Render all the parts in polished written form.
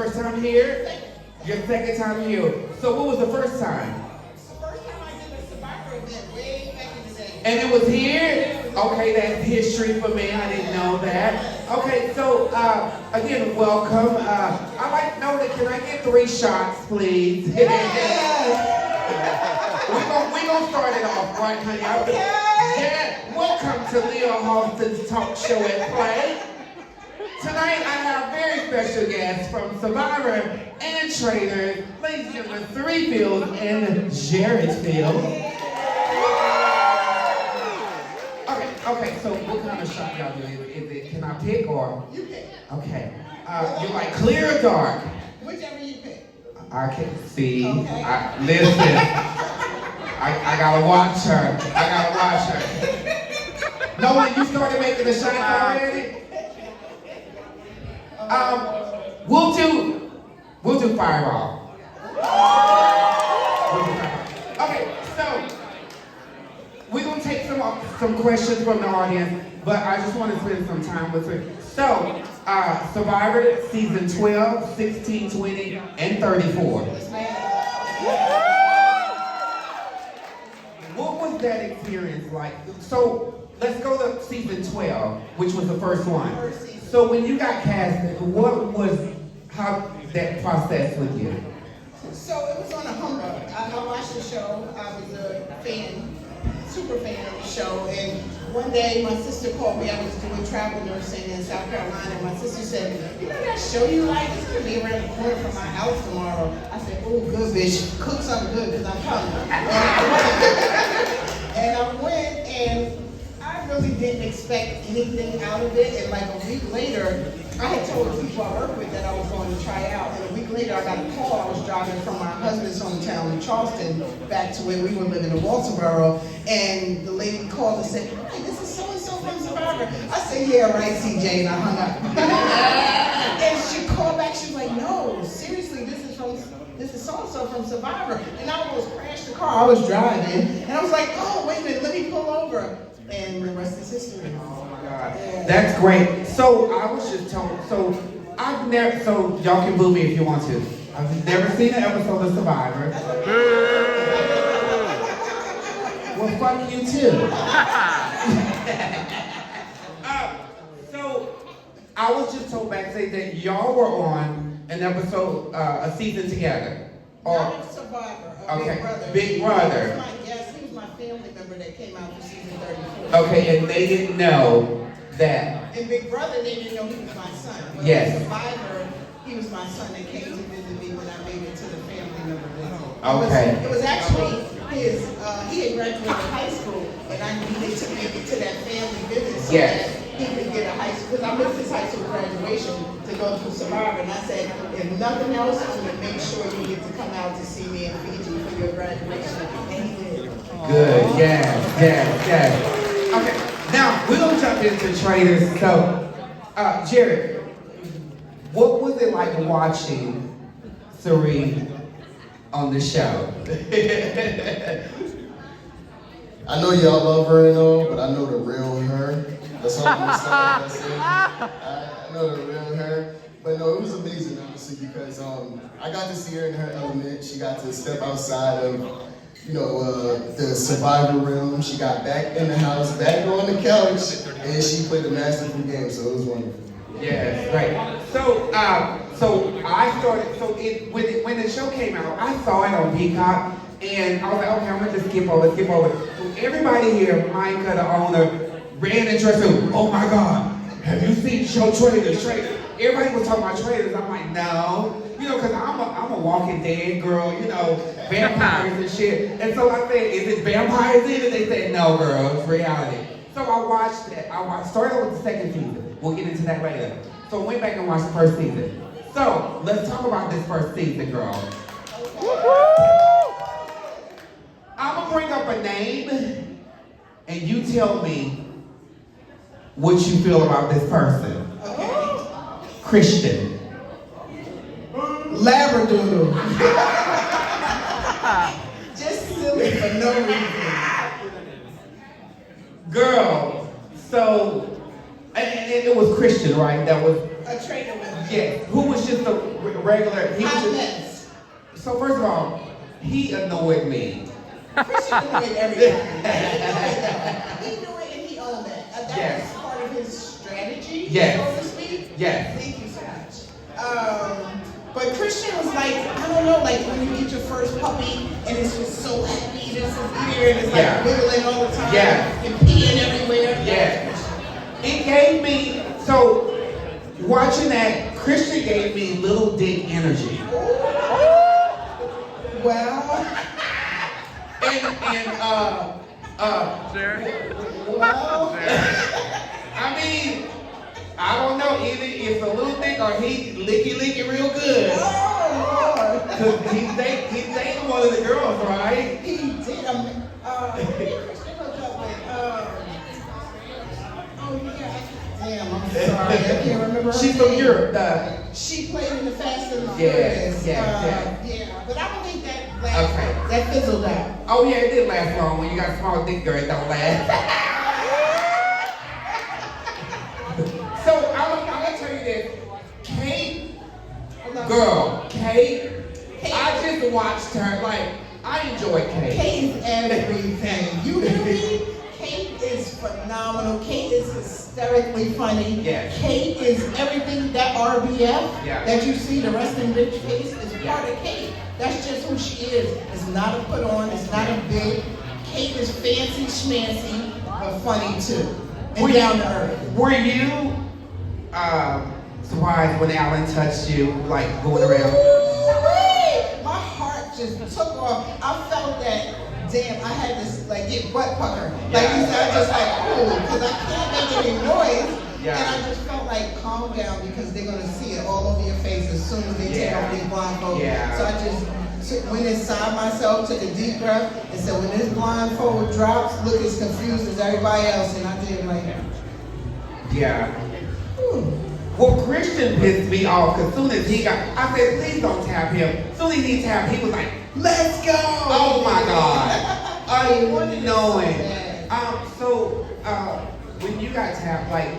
first time here? Your second time here. So what was the first time? The first time I did a Survivor event way back in the day. And it was here? Okay, that's history for me. I didn't know that. Okay, so again, welcome. I'd like to know that can I get 3 shots, please? Yes. We're gonna start it off, right, honey? Okay. Yeah, welcome to Leo Halston's talk show and play. Tonight I have very special guests from Survivor and Traitors, ladies and gentlemen, Louisville and Jarrettville. Okay, so what kind of shot y'all do? Is it, can I pick or? You pick. Okay, you like clear or dark? Whichever you pick. I can see, Okay. Listen. I gotta watch her. Nolan, you started making the shots already? We'll do fireball. Okay, so we're gonna take some questions from the audience, but I just want to spend some time with her. So, Survivor season 12, 16, 20, and 34. What was that experience like? So let's go to season 12, which was the first one. So when you got cast, how that process with you? So it was on a humbug. I watched the show. I was a fan, super fan of the show. And one day my sister called me. I was doing travel nursing in South Carolina. And my sister said, you know that show you like? It's going to be around the corner from my house tomorrow. I said, oh, good, bitch. Cook something good because I'm coming. And I went and I really didn't expect anything out of it. And like a week later, I had told the people I work with that I was going to try out. And a week later, I got a call. I was driving from my husband's hometown in Charleston back to where we were living in Walterboro. And the lady called and said, hi, this is so-and-so from Survivor. I said, yeah, right, CJ, and I hung up. And she called back. She was like, no, seriously, this is so-and-so from Survivor. And I almost crashed the car. I was driving. And I was like, oh, wait a minute, let me pull over. And the rest is history. Oh my God, that's great. So I was just told. So y'all can boo me if you want to. I've never seen an episode of Survivor. Well, fuck you too. So I was just told backstage that y'all were on an episode, a season together. Not a Survivor, okay, Big Brother. Big Brother. Yes, he was my family member that came out for season 34. Okay, and they didn't know that. And Big Brother, they didn't know he was my son. But Yes. Survivor, he was my son that came to visit me when I made it to the family member visit. Okay. It was actually his, he had graduated high school, and I needed to make it to that family visit so Yes. that he could get a high school, because I missed his high school graduation to go to Survivor, and I said, if nothing else, I'm going to make sure you get to come out to see me in Fiji for your graduation, and he did. Good, yes. Okay, now we're gonna jump into Traitors. So, Jared, what was it like watching Cirie on the show? I know y'all love her and all, but I know the real her. That's all I'm gonna say. I know the real her. But no, it was amazing, honestly, because I got to see her in her element. She got to step outside of, the Survivor room. She got back in the house, back on the couch, and she played a masterful game, so it was wonderful. Yes, right. So I started, when the show came out, I saw it on Peacock, and I was like, okay, I'm gonna just skip over. So everybody here, Micah, the owner, ran and dressed up, oh my God, have you seen the show Traitors? Everybody was talking about Traitors. I'm like, no. Because I'm a walking dead girl, vampires and shit. And so I said, is it vampires in it? They said, no, girl, it's reality. So I watched it. Started with the second season. We'll get into that later. So I went back and watched the first season. So let's talk about this first season, girl. I'm gonna bring up a name, and you tell me what you feel about this person. Okay. Christian. Labradoodle. Just silly for no reason. Girl, so, and it was Christian, right? That was A traitor with Yeah, who was just a regular. He was Hot just, mess. so first of all, he annoyed me. Christian annoyed everybody. He knew it and he owned it. That Yes. was part of his strategy, Yes. so to speak. Yes. Thank you so much. But Christian was like, I don't know, like when you get your first puppy and it's just so happy, just here and it's like Yeah. wiggling all the time Yeah. and peeing everywhere. Yeah. It gave me, so watching that, Christian gave me little dick energy. Well, well, I mean, I don't know, either it's a little dick or he licky real good. oh Lord. Cause he's dating one of the girls, right? He did. Who did Christian hook up with? Oh yeah. Damn, I'm sorry. I can't remember her She's from name. Europe. She played in the Fast and the Yes, Furious. yes. But I don't think that lasted. Okay. That fizzled out. Oh yeah, it didn't last long. When you got a small dick, girl, it don't last. So I'm gonna tell you this, Kate, Kate, I just watched her. Like I enjoy Kate. Kate is everything. You hear me? Kate is phenomenal. Kate is hysterically funny. Yes. Kate is everything that RBF Yeah. that you see, the resting bitch face, is part of Kate. That's just who she is. It's not a put on, it's not a big. Kate is fancy schmancy, but funny too. And down to earth. Were you surprised when Alan touched you, like going around? Ooh-wee! My heart just took off. I felt that, damn, I had this, like, get butt pucker. Like you said, I just like, ooh, because I can't make any noise. Yeah. And I just felt like, calm down, because they're going to see it all over your face as soon as they take off these blindfolds. Yeah. So I just went inside myself, took a deep breath, and said, when this blindfold drops, look as confused as everybody else. And I did like, Yeah. ooh. Well, Christian pissed me off because soon as he got, I said, please don't tap him. Soon as he tapped, he was like, let's go. Oh my God. Unknowing. So when you got tapped, like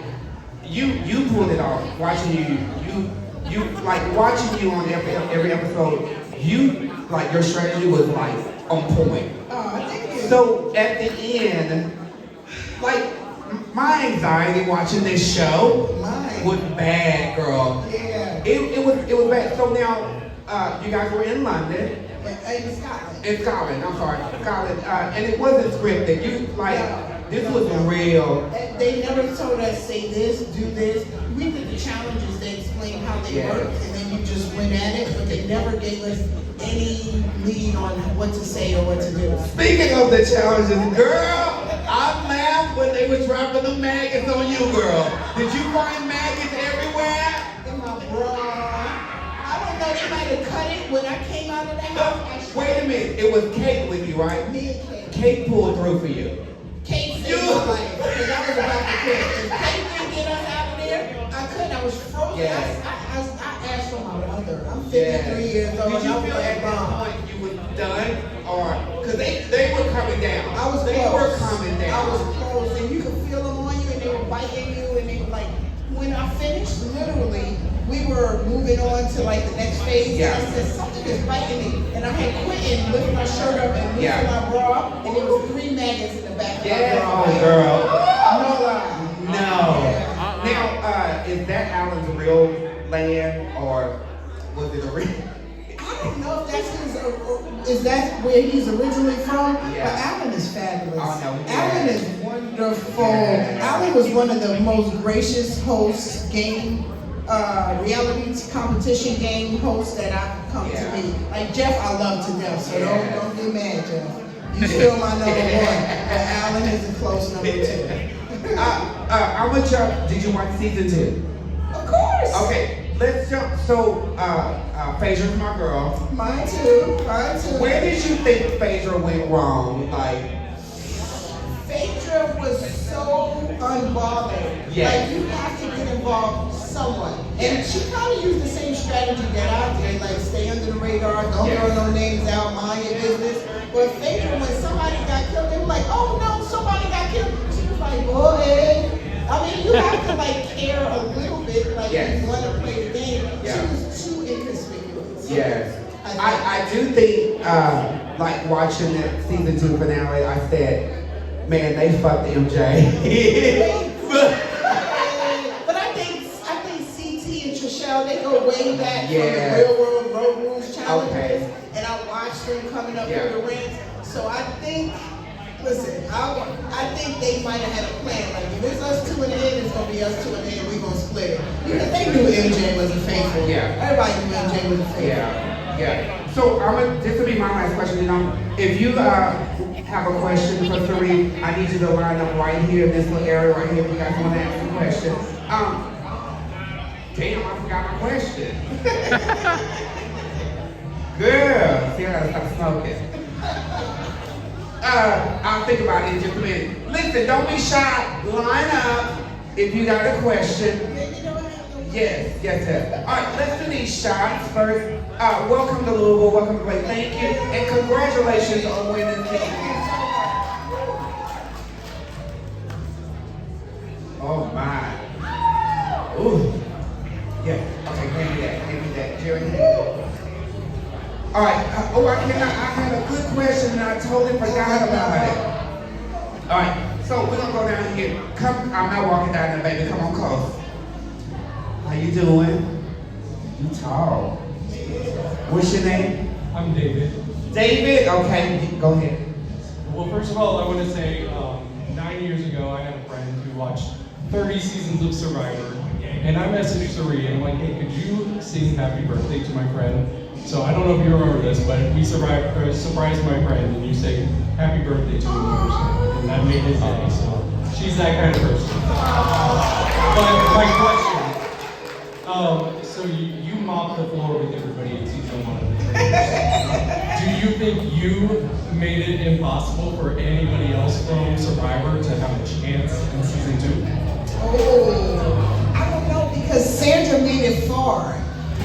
you pulled it off. Watching you like watching you on every episode. You like your strategy was like on point. Oh, thank you. So at the end, like my anxiety watching this show was bad, girl. Yeah. It was bad. So now you guys were in London. In Scotland. In Scotland, I'm sorry, Scotland, and it wasn't scripted. You like this was real. They never told us say this, do this. We did the challenges. They explained how they Yeah. worked, and then you just went at it. But they never gave us any lead on what to say or what to do. Speaking of the challenges, girl, I laughed when they were dropping the maggots on you, girl. Did you find maggots everywhere? In my bra. I don't know. They might have cut it when I came out of the house. Wait a minute, it was Kate with you, right? Me and Kate. Kate pulled through for you. Kate saved my life because I was about to quit. If Kate didn't get us out of there, I couldn't. I was frozen. Yes. I asked for my mother. I'm 53 years old. Did you and feel I'm at that gone. point you were done, or because they were coming down? I was they close. were coming down. I was close, and you could feel them on you, and they were biting you, and they were like, when I finished, literally, we were moving on to like the next phase. Yeah. And I said, something is biting me. And I had quit and lifted my shirt up and lifted Yeah. my bra, and there was 3 maggots in the back of Yeah, my bra. oh girl. No lie. No. Yeah. Now, is that Alan's real land, or was it a real? I don't know if that's his, is that where he's originally from? Yeah. But Alan is fabulous. Oh, no, yeah. Alan is wonderful. Yeah. Alan was one of the most gracious hosts, reality competition game hosts that I've come Yeah. to meet. Like Jeff, I love to death, so Yeah. don't get mad, Jeff. You still my number one, but Alan is a close number 2. How much did you watch season 2? Of course. Okay, let's jump. So, Phaedra's my girl. Mine too. Where did you think Phaedra went wrong? Like, Phaedra was so unbothered. Yes. Like you have to get involved somewhat. And Yes. she probably used the same strategy that I did, like stay under the radar, don't Yes. throw no names out, mind your business. But Phaedra, when somebody got killed, they were like, oh no, somebody got killed. She was like, go ahead. I mean, you have to like care a little bit, like Yes. you want to play the game. I do think, like watching that season 2 finale, I said, man, they fucked MJ. But I think CT and Trishelle, they go way back from Yeah. the Real World Road Rules challenges, Okay. and I watched them coming up Yeah. through the ranks. So I think, listen, I think they might have had a plan. Like if it's us 2 in the end, it's gonna be us 2 in the end. We're gonna split it. Because they knew MJ wasn't faithful. Yeah. Everybody knew MJ wasn't faithful. Yeah. So this will be my last question. If you have a question for Cirie, I need you to line up right here in this little area right here. If you guys want to ask a question. Damn, I forgot my question. Girl, see, I gotta stop smoking. I'll think about it in just a minute. Listen, don't be shy. Line up if you got a question. Yes. All right, let's do these shots first. Welcome to Louisville. Welcome to play. Thank you, and congratulations on winning the Oh my. Ooh. Yeah. Okay. Give me that. Jerry. All right. I had a good question and I totally forgot about it. All right. So we're gonna go down here. Come. I'm not walking down there, baby. Come on close. How you doing? You tall. What's your name? I'm David. David? Okay, go ahead. Well, first of all, I want to say 9 years ago, I had a friend who watched 30 seasons of Survivor, and I messaged Cirie and I'm like, hey, could you sing happy birthday to my friend? So I don't know if you remember this, but we surprised my friend and you sang happy birthday to him first, and that made his day. So she's that kind of person. But my question. So you mopped the floor with everybody in season 1 of the trailers. Do you think you made it impossible for anybody else from Survivor to have a chance in season 2? Oh, I don't know because Sandra made it far.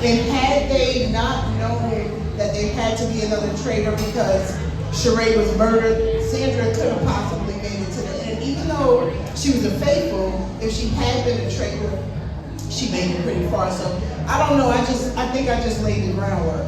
And had they not known that there had to be another traitor because Cirie was murdered, Sandra could have possibly made it to the end. Even though she was a faithful, if she had been a traitor, she made it pretty far. So I don't know. I think I just laid the groundwork.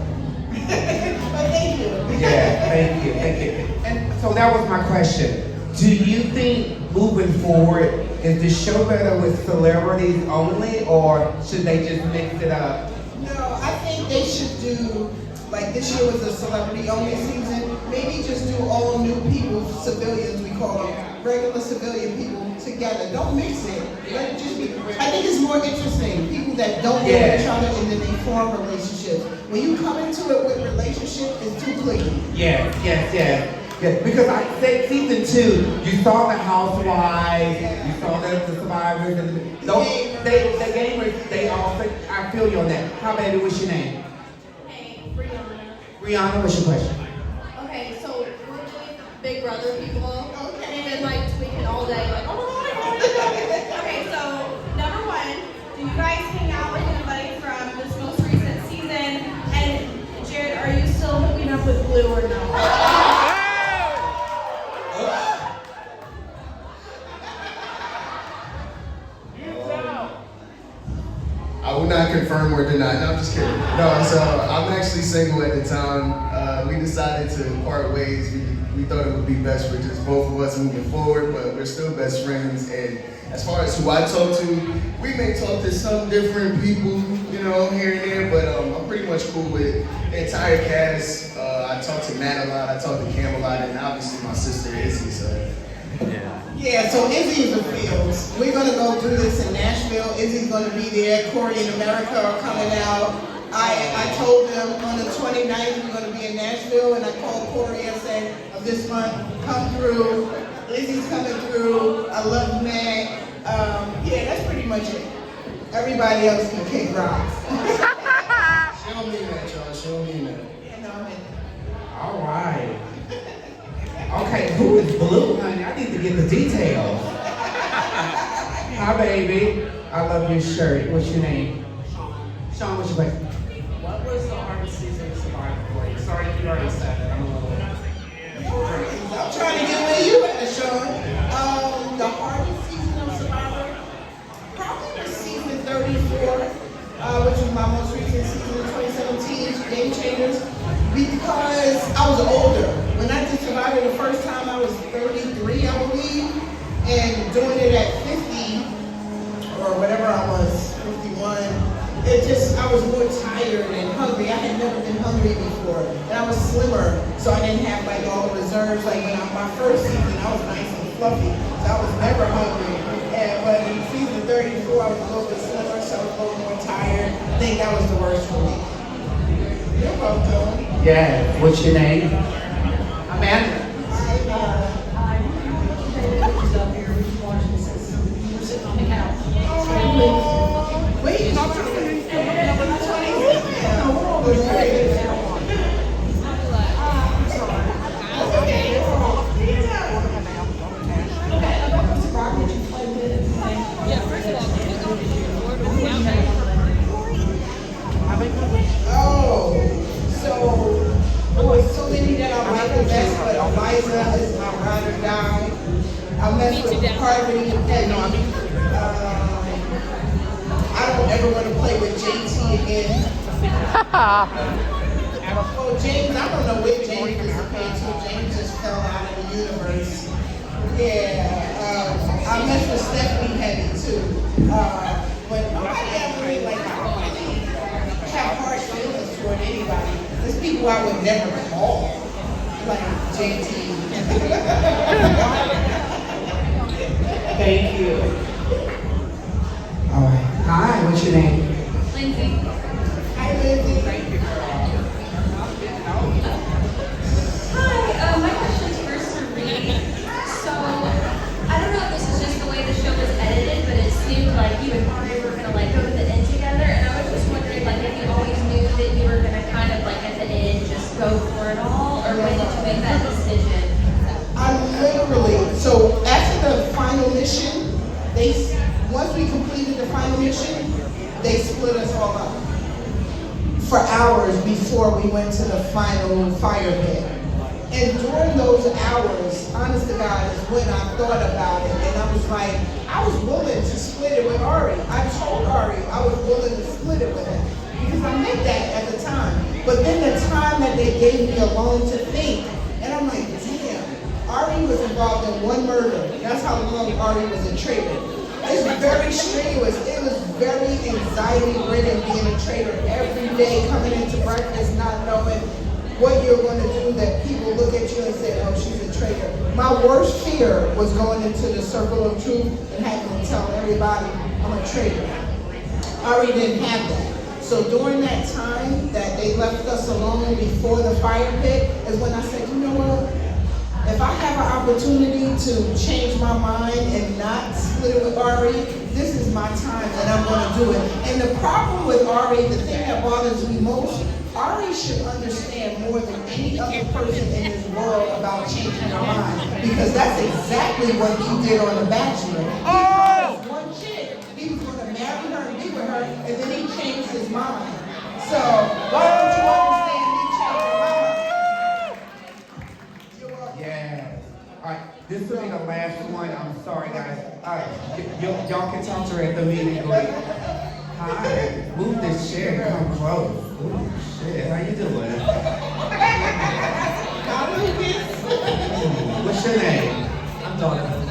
But thank you. Yeah, thank you. And so that was my question. Do you think moving forward, is the show better with celebrities only, or should they just mix it up? No, I think they should do, like this year was a celebrity only season, maybe just do all new people, civilians we call them, regular civilian people together. Don't mix it. Let it just be. I think it's more interesting. People that don't know each other and then they form relationships. When you come into it with relationship, it's too clean. Yes. Because I said season 2, you saw the housewives, you saw the survivors, and the gamers, they all think, I feel you on that. Hi baby, what's your name? Hey, Brianna. Brianna, what's your question? Okay, so we're really Big Brother people. Okay. And then like tweaking all day, like, oh my god. Okay, so number 1, do you guys hang out with anybody from this most recent season? And Jared, are you still hooking up with Blue or no? I will not confirm or deny. No, I'm just kidding. No, so I'm actually single at the time. We decided to part ways. We thought it would be best for just both of us moving forward, but we're still best friends. And as far as who I talk to, we may talk to some different people, you know, here and there, but I'm pretty much cool with the entire cast. I talk to Matt a lot, I talk to Cam a lot, and obviously my sister Izzy, so. Yeah, so Izzy's the Fields. We're gonna go do this in Nashville. Izzy's gonna be there. Corey and America are coming out. I told them on the 29th we're gonna be in Nashville, and I called Corey and said, of this month, come through. Izzy's coming through. I love Matt. Yeah, that's pretty much it. Everybody else can kick rocks. She don't mean that, y'all. She don't mean that. You know, All right. Okay, who is Blue, honey? I need to get the details. Hi, baby. I love your shirt. What's your name? Sean, what's your question? What was the hardest season of Survivor for you? Sorry if you already said it. I'm a little. I'm trying to get where you at, Sean. The hardest season of Survivor probably was season 34, which was my most recent season, 26 2017 Game Changers because I was older. When I did Survivor the first time, I was 33, I believe, and doing it at 50 or whatever I was, 51. I was more tired and hungry. I had never been hungry before. And I was slimmer, so I didn't have like all the reserves. Like my first season, I was nice and fluffy, so I was never hungry. But in season 34, I was a little bit slimmer, so I was a little more tired. I think that was the worst for me. You're welcome. Yeah, what's your name? Amanda. Wait, there was so many that I like the best, but Eliza is my ride or die. I mess with Harmony and I don't ever want to play with JT again. Oh, James, I don't know where James disappeared to. James just fell out of the universe. Yeah, I mess with Stephanie heavy too. But nobody ever really like have hard feelings toward anybody. There's people I would never call, like JT. Thank you. All right. Hi, what's your name? Lindsay. Hi, Lindsay. Hi, my question's for Cirie. So, I don't know if this is just the way the show was edited, but it seemed like you and Ari were gonna like go to the end together, and I was just wondering like if you always knew that you were gonna kind of like at the end just go for it all, or when did you make that decision? So after the final mission, once we completed the final mission, they split us all up for hours before we went to the final fire pit. And during those hours, honest to God, is when I thought about it, and I was like, I was willing to split it with Ari. I told Ari I was willing to split it with him because I meant that at the time. But then the time that they gave me alone to think, and I'm like, damn, Ari was involved in one murder. That's how long Ari was a traitor. It's very strenuous. It was very anxiety-ridden being a traitor every day, coming into breakfast, not knowing what you're going to do, that people look at you and say, oh, she's a traitor. My worst fear was going into the circle of truth and having to tell everybody I'm a traitor. Ari didn't have that. So during that time that they left us alone before the fire pit is when I said, you know what? If I have an opportunity to change my mind and not split it with Ari, this is my time and I'm going to do it. And the problem with Ari, the thing that bothers me most, Ari should understand more than any other person in this world about changing her mind, because that's exactly what he did on The Bachelor. He promised one chick, he was going to marry her and be with her, and then he changed his mind. So why don't you understand me changing my mind? You're welcome. Yeah. All right, this will be the last one. I'm sorry, guys. All right, y'all can talk to her at the meeting. Hi. Move this chair. Come close. Ooh, shit. How you doing? What's your name? I'm Donovan.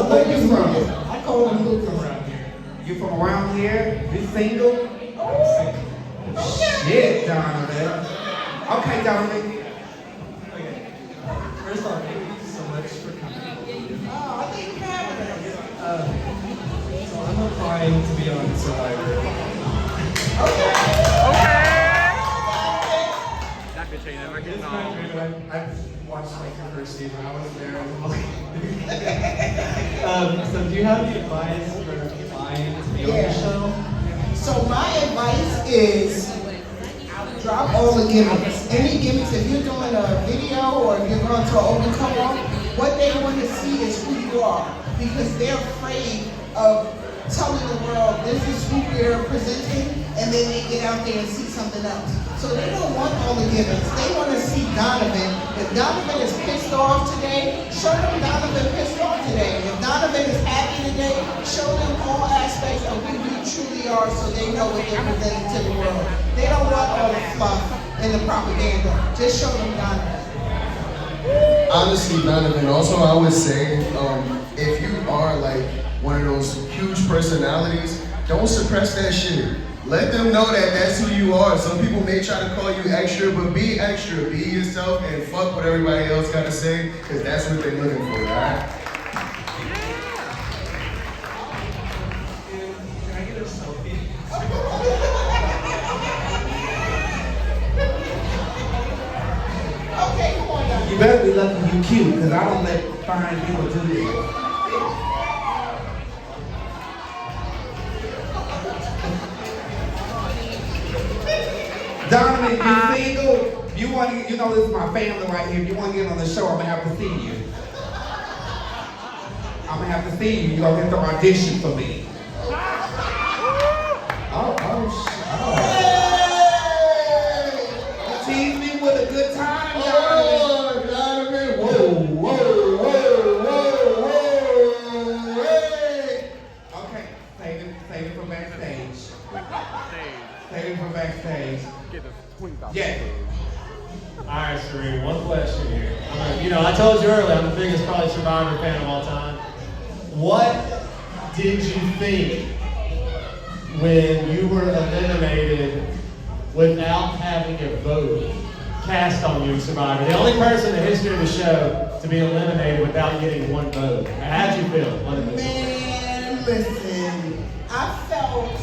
Where you from? I call him Lucas. From around here. You from around here? You single? Shit, Donovan. Okay, Donovan. Okay. First off, thank you so much for coming. Oh, I think you have it. So I'm applying to be on Survivor. This match, I've watched like the first season. I wasn't there. So do you have any advice for applying to be on the show? So my advice is drop all the gimmicks. Any gimmicks, if you're doing a video or if you're going to an open call, what they want to see is who you are, because they're afraid of telling the world this is who we're presenting, and then they get out there and see something else. So they don't want all the gimmicks. They want to see Donovan. If Donovan is pissed off today, show them Donovan pissed off today. If Donovan is happy today, show them all aspects of who you truly are so they know what they're presenting to the world. They don't want all the fluff and the propaganda. Just show them Donovan. Honestly, Donovan, also I would say, if you are like one of those huge personalities, don't suppress that shit. Let them know that that's who you are. Some people may try to call you extra, but be extra. Be yourself and fuck what everybody else got to say, because that's what they're looking for, all right? Can I get a selfie? Okay, come on, Donovan. You better be lucky you cute, because I don't let fine people do this. Donovan, you single? You want to? You know this is my family right here. If you want to get on the show, I'm gonna have to see you. I'm gonna have to see you. You're gonna have to audition for me. You tease me with a good time, Donovan. Donovan, whoa, hey. Okay, save it for backstage. Save it for backstage. Yeah. All right, Cirie, one question here. I told you earlier, I'm the biggest probably Survivor fan of all time. What did you think when you were eliminated without having a vote cast on you in Survivor? The only person in the history of the show to be eliminated without getting one vote. How'd you feel? Man, listen, I felt,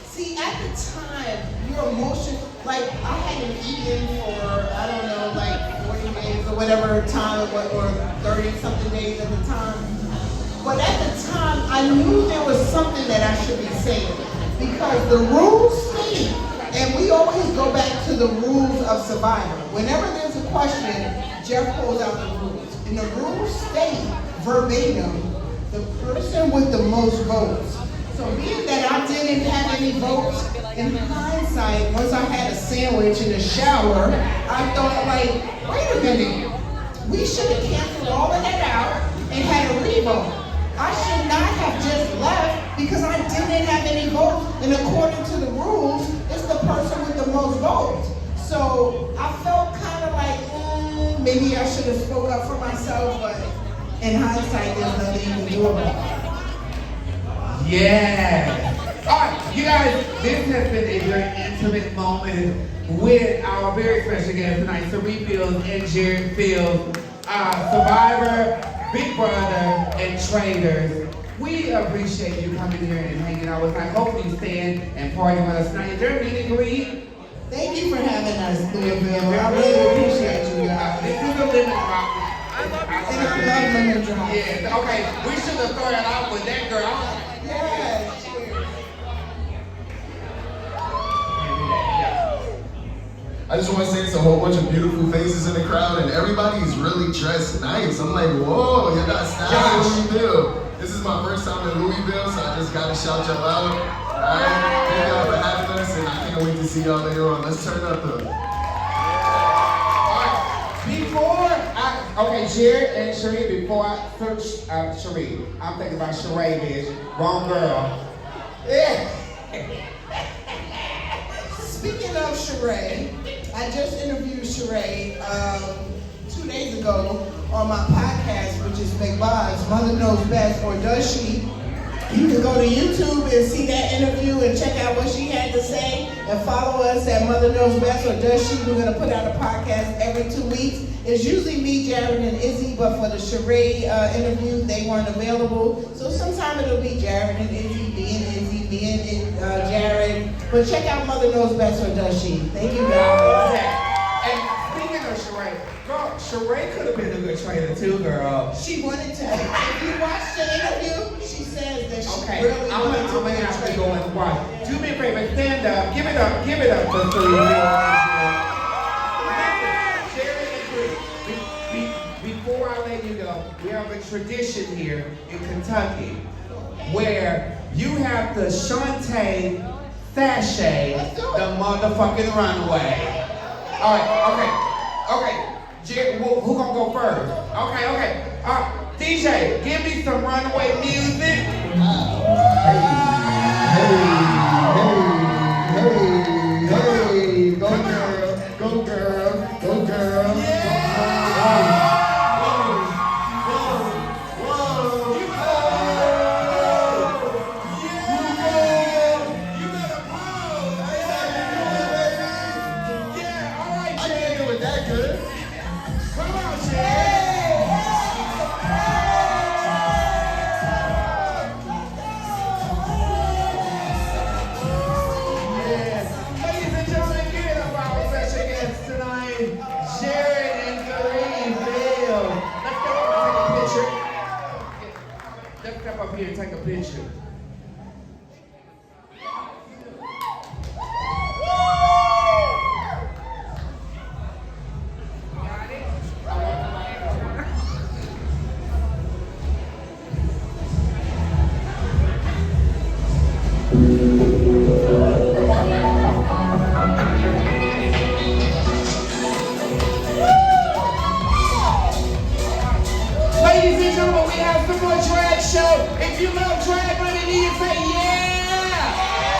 see, at the time, your emotions, like, I hadn't eaten for, I don't know, like 40 days or whatever time, or 30-something days at the time. But at the time, I knew there was something that I should be saying. Because the rules state, and we always go back to the rules of Survivor. Whenever there's a question, Jeff pulls out the rules. And the rules state, verbatim, the person with the most votes. So being that I didn't have any votes, in hindsight, once I had a sandwich in the shower, I thought, like, wait a minute. We should have canceled all of that out and had a revote. I should not have just left because I didn't have any votes. And according to the rules, it's the person with the most votes. So I felt kind of like, maybe I should have spoke up for myself, but in hindsight, there's nothing you can do about it. Yeah. All right, you guys, this has been a very intimate moment with our very special guest tonight, Cirie Fields and Jared Fields, Survivor, Big Brother, and Traitors. We appreciate you coming here and hanging out with us. Hopefully you stand and party with us tonight. Is there a meet and greet? Thank you for having us, Louisville. I really appreciate you guys. This is a lemon drop. And I love lemon drops. Yeah, okay, we should have started out with that girl. Yes, cheers. I just want to say it's a whole bunch of beautiful faces in the crowd, and everybody's really dressed nice. I'm like, whoa, you got style in Louisville. This is my first time in Louisville, so I just got to shout y'all out. All right, thank y'all for having us, and I can't wait to see y'all later on. Let's turn up the... Okay, Jared and Cirie, before I search Cirie, I'm thinking about Cirie, bitch. Wrong girl. Yeah. Speaking of Cirie, I just interviewed Cirie 2 days ago on my podcast, which is Big Vibes, Mother Knows Best, or Does She? You can go to YouTube and see that interview and check out what she had to say, and follow us at Mother Knows Best or Does She? We're going to put out a podcast every 2 weeks. It's usually me, Jared, and Izzy, but for the Cirie interview, they weren't available. So sometime it'll be Jared and Izzy, me and Jared. But check out Mother Knows Best or Does She? Thank you, guys. And speaking of Cirie, girl, Cirie could have been a good trainer too, girl. She wanted to. If you watch the interview, she says that she Okay, really I'm wanted to gonna be a have to trainer. go and watch. Do me a favor, stand up, give it up for Cirie. Before I let you go, we have a tradition here in Kentucky where you have to Shantae sashay the motherfucking runway. All right, okay. Jared, who gonna go first? Okay. DJ, give me some runway music. Hey. up here and take a picture. Ladies and gentlemen, we have some more drag show. If you love drag, let me hear you say